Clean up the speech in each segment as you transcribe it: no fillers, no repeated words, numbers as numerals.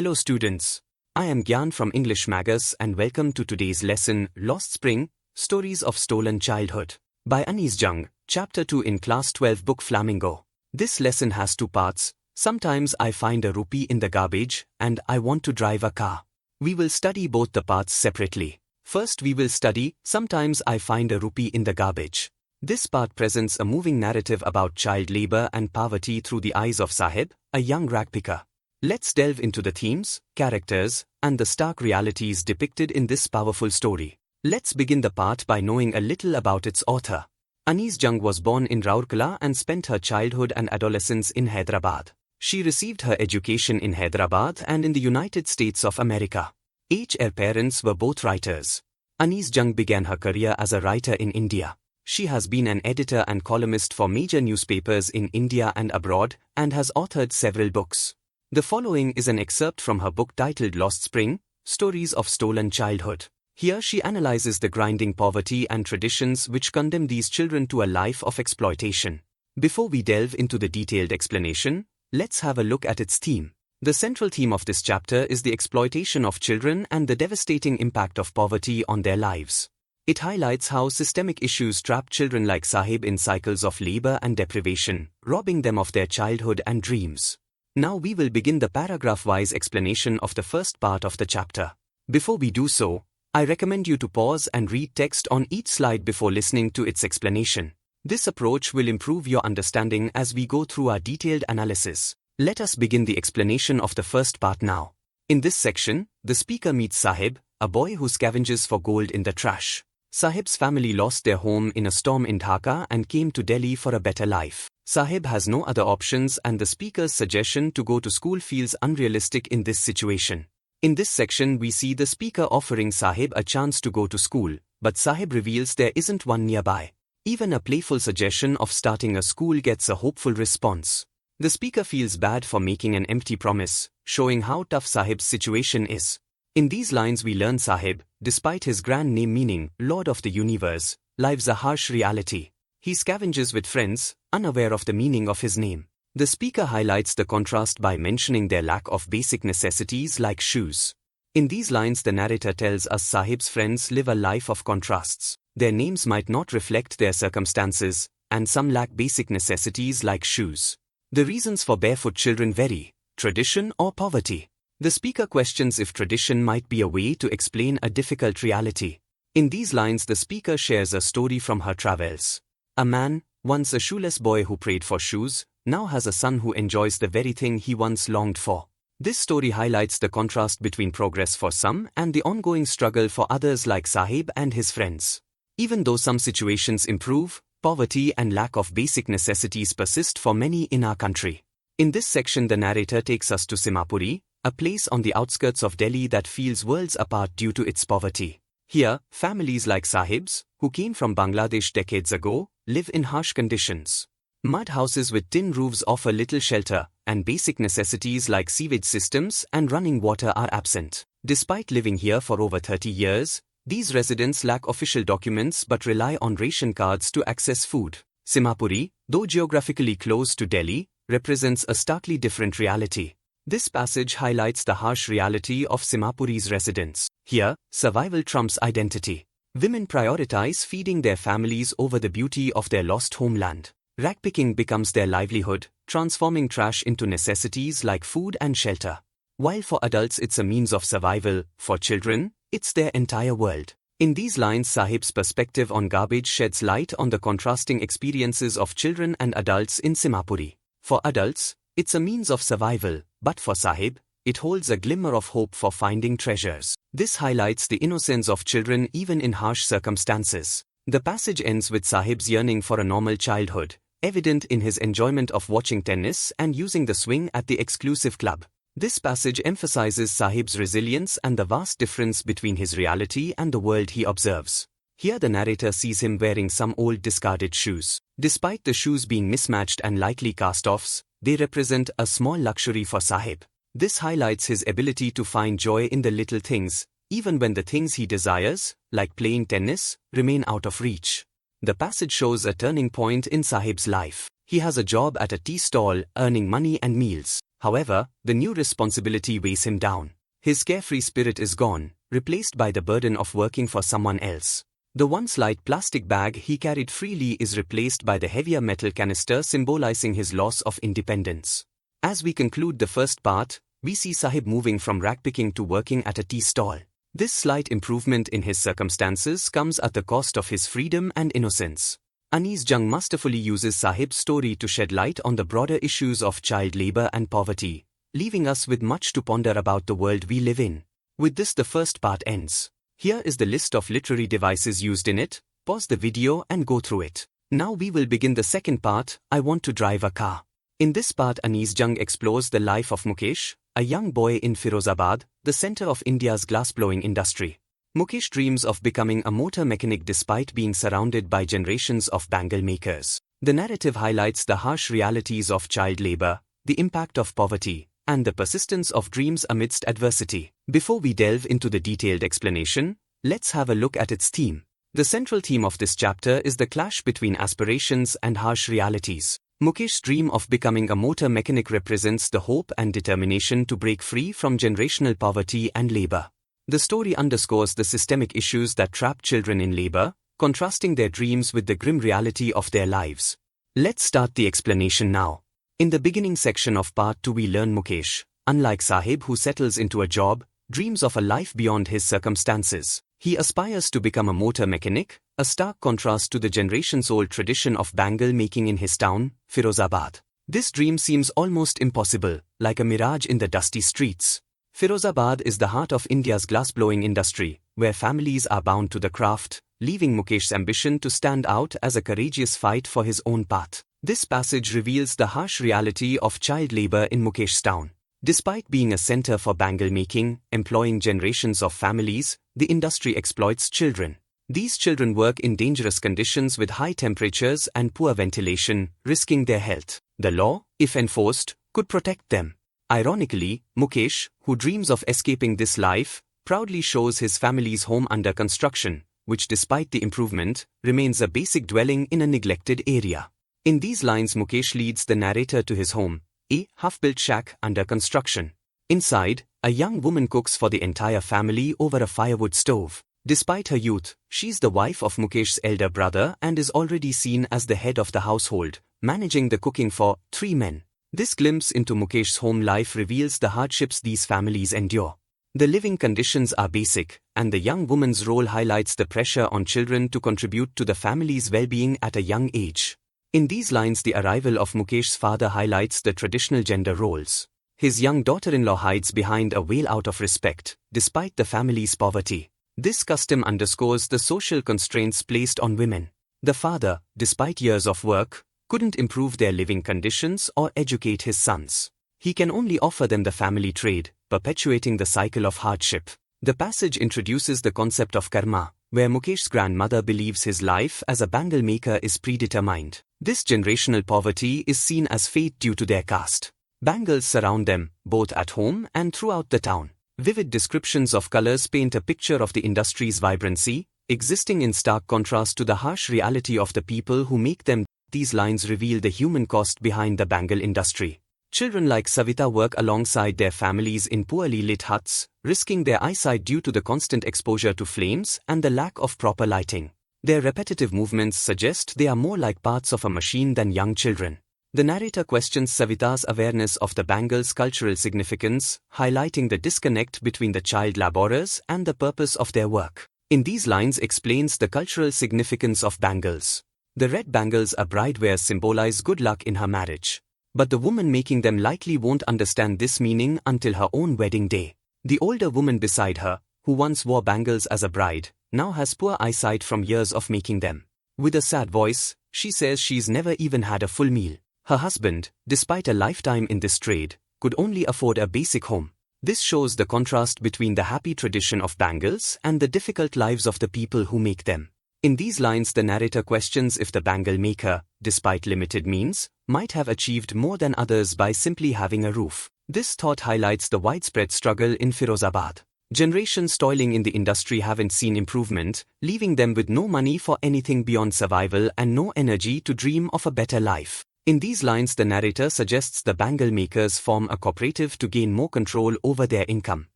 Hello students. I am Gyan from English Magus and welcome to today's lesson, Lost Spring, Stories of Stolen Childhood, by Jung, Chapter 2 in Class 12 book Flamingo. This lesson has two parts. Sometimes I find a rupee in the garbage and I want to drive a car. We will study both the parts separately. First we will study, sometimes I find a rupee in the garbage. This part presents a moving narrative about child labor and poverty through the eyes of Saheb, a young ragpicker. Let's delve into the themes, characters, and the stark realities depicted in this powerful story. Let's begin the part by knowing a little about its author. Jung was born in Rourkela and spent her childhood and adolescence in Hyderabad. She received her education in Hyderabad and in the United States of America. Her parents were both writers. Jung began her career as a writer in India. She has been an editor and columnist for major newspapers in India and abroad and has authored several books. The following is an excerpt from her book titled Lost Spring, Stories of Stolen Childhood. Here she analyzes the grinding poverty and traditions which condemn these children to a life of exploitation. Before we delve into the detailed explanation, let's have a look at its theme. The central theme of this chapter is the exploitation of children and the devastating impact of poverty on their lives. It highlights how systemic issues trap children like Saheb in cycles of labor and deprivation, robbing them of their childhood and dreams. Now we will begin the paragraph-wise explanation of the first part of the chapter. Before we do so, I recommend you to pause and read text on each slide before listening to its explanation. This approach will improve your understanding as we go through our detailed analysis. Let us begin the explanation of the first part now. In this section, the speaker meets Saheb, a boy who scavenges for gold in the trash. Saheb's family lost their home in a storm in Dhaka and came to Delhi for a better life. Saheb has no other options and the speaker's suggestion to go to school feels unrealistic in this situation. In this section we see the speaker offering Saheb a chance to go to school, but Saheb reveals there isn't one nearby. Even a playful suggestion of starting a school gets a hopeful response. The speaker feels bad for making an empty promise, showing how tough Saheb's situation is. In these lines we learn Saheb, despite his grand name meaning Lord of the Universe, lives a harsh reality. He scavenges with friends, unaware of the meaning of his name. The speaker highlights the contrast by mentioning their lack of basic necessities like shoes. In these lines the narrator tells us Saheb's friends live a life of contrasts. Their names might not reflect their circumstances, and some lack basic necessities like shoes. The reasons for barefoot children vary, tradition or poverty. The speaker questions if tradition might be a way to explain a difficult reality. In these lines the speaker shares a story from her travels. A man, once a shoeless boy who prayed for shoes, now has a son who enjoys the very thing he once longed for. This story highlights the contrast between progress for some and the ongoing struggle for others like Saheb and his friends. Even though some situations improve, poverty and lack of basic necessities persist for many in our country. In this section the narrator takes us to Simhapuri, a place on the outskirts of Delhi that feels worlds apart due to its poverty. Here, families like Saheb's, who came from Bangladesh decades ago, live in harsh conditions. Mud houses with tin roofs offer little shelter, and basic necessities like sewage systems and running water are absent. Despite living here for over 30 years, these residents lack official documents but rely on ration cards to access food. Simhapuri, though geographically close to Delhi, represents a starkly different reality. This passage highlights the harsh reality of Simhapuri's residents. Here, survival trumps identity. Women prioritize feeding their families over the beauty of their lost homeland. Ragpicking becomes their livelihood, transforming trash into necessities like food and shelter. While for adults it's a means of survival, for children, it's their entire world. In these lines Saheb's perspective on garbage sheds light on the contrasting experiences of children and adults in Simhapuri. For adults, it's a means of survival, but for Saheb, it holds a glimmer of hope for finding treasures. This highlights the innocence of children even in harsh circumstances. The passage ends with Saheb's yearning for a normal childhood, evident in his enjoyment of watching tennis and using the swing at the exclusive club. This passage emphasizes Saheb's resilience and the vast difference between his reality and the world he observes. Here the narrator sees him wearing some old discarded shoes. Despite the shoes being mismatched and likely cast-offs, they represent a small luxury for Saheb. This highlights his ability to find joy in the little things, even when the things he desires, like playing tennis, remain out of reach. The passage shows a turning point in Saheb's life. He has a job at a tea stall, earning money and meals. However, the new responsibility weighs him down. His carefree spirit is gone, replaced by the burden of working for someone else. The once light plastic bag he carried freely is replaced by the heavier metal canister, symbolizing his loss of independence. As we conclude the first part, we see Saheb moving from ragpicking to working at a tea stall. This slight improvement in his circumstances comes at the cost of his freedom and innocence. Jung masterfully uses Saheb's story to shed light on the broader issues of child labor and poverty, leaving us with much to ponder about the world we live in. With this, the first part ends. Here is the list of literary devices used in it. Pause the video and go through it. Now we will begin the second part, I Want to Drive a Car. In this part, Jung explores the life of Mukesh, a young boy in Firozabad, the center of India's glassblowing industry. Mukesh dreams of becoming a motor mechanic despite being surrounded by generations of bangle makers. The narrative highlights the harsh realities of child labor, the impact of poverty, and the persistence of dreams amidst adversity. Before we delve into the detailed explanation, let's have a look at its theme. The central theme of this chapter is the clash between aspirations and harsh realities. Mukesh's dream of becoming a motor mechanic represents the hope and determination to break free from generational poverty and labor. The story underscores the systemic issues that trap children in labor, contrasting their dreams with the grim reality of their lives. Let's start the explanation now. In the beginning section of part 2 we learn Mukesh, unlike Saheb who settles into a job, dreams of a life beyond his circumstances. He aspires to become a motor mechanic, a stark contrast to the generations-old tradition of bangle making in his town, Firozabad. This dream seems almost impossible, like a mirage in the dusty streets. Firozabad is the heart of India's glassblowing industry, where families are bound to the craft, leaving Mukesh's ambition to stand out as a courageous fight for his own path. This passage reveals the harsh reality of child labor in Mukesh's town. Despite being a center for bangle making, employing generations of families, the industry exploits children. These children work in dangerous conditions with high temperatures and poor ventilation, risking their health. The law, if enforced, could protect them. Ironically, Mukesh, who dreams of escaping this life, proudly shows his family's home under construction, which despite the improvement, remains a basic dwelling in a neglected area. In these lines Mukesh leads the narrator to his home, a half-built shack under construction. Inside, a young woman cooks for the entire family over a firewood stove. Despite her youth, she's the wife of Mukesh's elder brother and is already seen as the head of the household, managing the cooking for 3 men. This glimpse into Mukesh's home life reveals the hardships these families endure. The living conditions are basic, and the young woman's role highlights the pressure on children to contribute to the family's well-being at a young age. In these lines the arrival of Mukesh's father highlights the traditional gender roles. His young daughter-in-law hides behind a veil out of respect, despite the family's poverty. This custom underscores the social constraints placed on women. The father, despite years of work, couldn't improve their living conditions or educate his sons. He can only offer them the family trade, perpetuating the cycle of hardship. The passage introduces the concept of karma, where Mukesh's grandmother believes his life as a bangle maker is predetermined. This generational poverty is seen as fate due to their caste. Bangles surround them, both at home and throughout the town. Vivid descriptions of colors paint a picture of the industry's vibrancy, existing in stark contrast to the harsh reality of the people who make them. These lines reveal the human cost behind the bangle industry. Children like Savita work alongside their families in poorly lit huts, risking their eyesight due to the constant exposure to flames and the lack of proper lighting. Their repetitive movements suggest they are more like parts of a machine than young children. The narrator questions Savita's awareness of the bangle's cultural significance, highlighting the disconnect between the child laborers and the purpose of their work. In these lines explains the cultural significance of bangles. The red bangles a bride wears symbolize good luck in her marriage. But the woman making them likely won't understand this meaning until her own wedding day. The older woman beside her, who once wore bangles as a bride, now has poor eyesight from years of making them. With a sad voice, she says she's never even had a full meal. Her husband, despite a lifetime in this trade, could only afford a basic home. This shows the contrast between the happy tradition of bangles and the difficult lives of the people who make them. In these lines the narrator questions if the bangle maker, despite limited means, might have achieved more than others by simply having a roof. This thought highlights the widespread struggle in Firozabad. Generations toiling in the industry haven't seen improvement, leaving them with no money for anything beyond survival and no energy to dream of a better life. In these lines, the narrator suggests the bangle makers form a cooperative to gain more control over their income.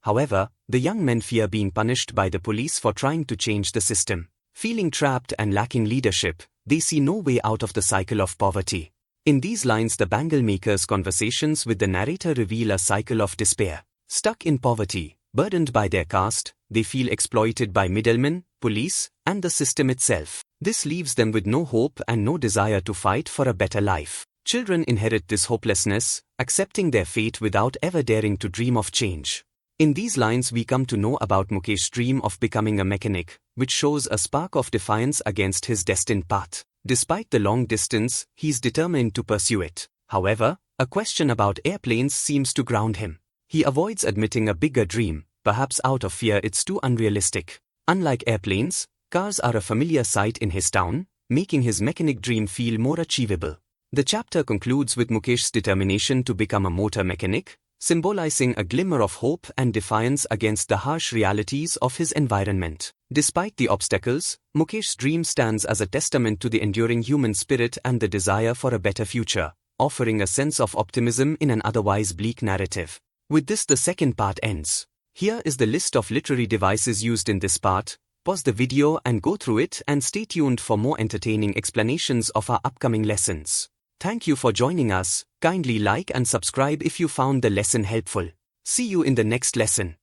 However, the young men fear being punished by the police for trying to change the system. Feeling trapped and lacking leadership, they see no way out of the cycle of poverty. In these lines, the bangle makers' conversations with the narrator reveal a cycle of despair. Stuck in poverty, burdened by their caste, they feel exploited by middlemen, police, and the system itself. This leaves them with no hope and no desire to fight for a better life. Children inherit this hopelessness, accepting their fate without ever daring to dream of change. In these lines, we come to know about Mukesh's dream of becoming a mechanic, which shows a spark of defiance against his destined path. Despite the long distance, he's determined to pursue it. However, a question about airplanes seems to ground him. He avoids admitting a bigger dream, perhaps out of fear it's too unrealistic. Unlike airplanes, cars are a familiar sight in his town, making his mechanic dream feel more achievable. The chapter concludes with Mukesh's determination to become a motor mechanic, symbolizing a glimmer of hope and defiance against the harsh realities of his environment. Despite the obstacles, Mukesh's dream stands as a testament to the enduring human spirit and the desire for a better future, offering a sense of optimism in an otherwise bleak narrative. With this, the second part ends. Here is the list of literary devices used in this part. Pause the video and go through it, and stay tuned for more entertaining explanations of our upcoming lessons. Thank you for joining us. Kindly like and subscribe if you found the lesson helpful. See you in the next lesson.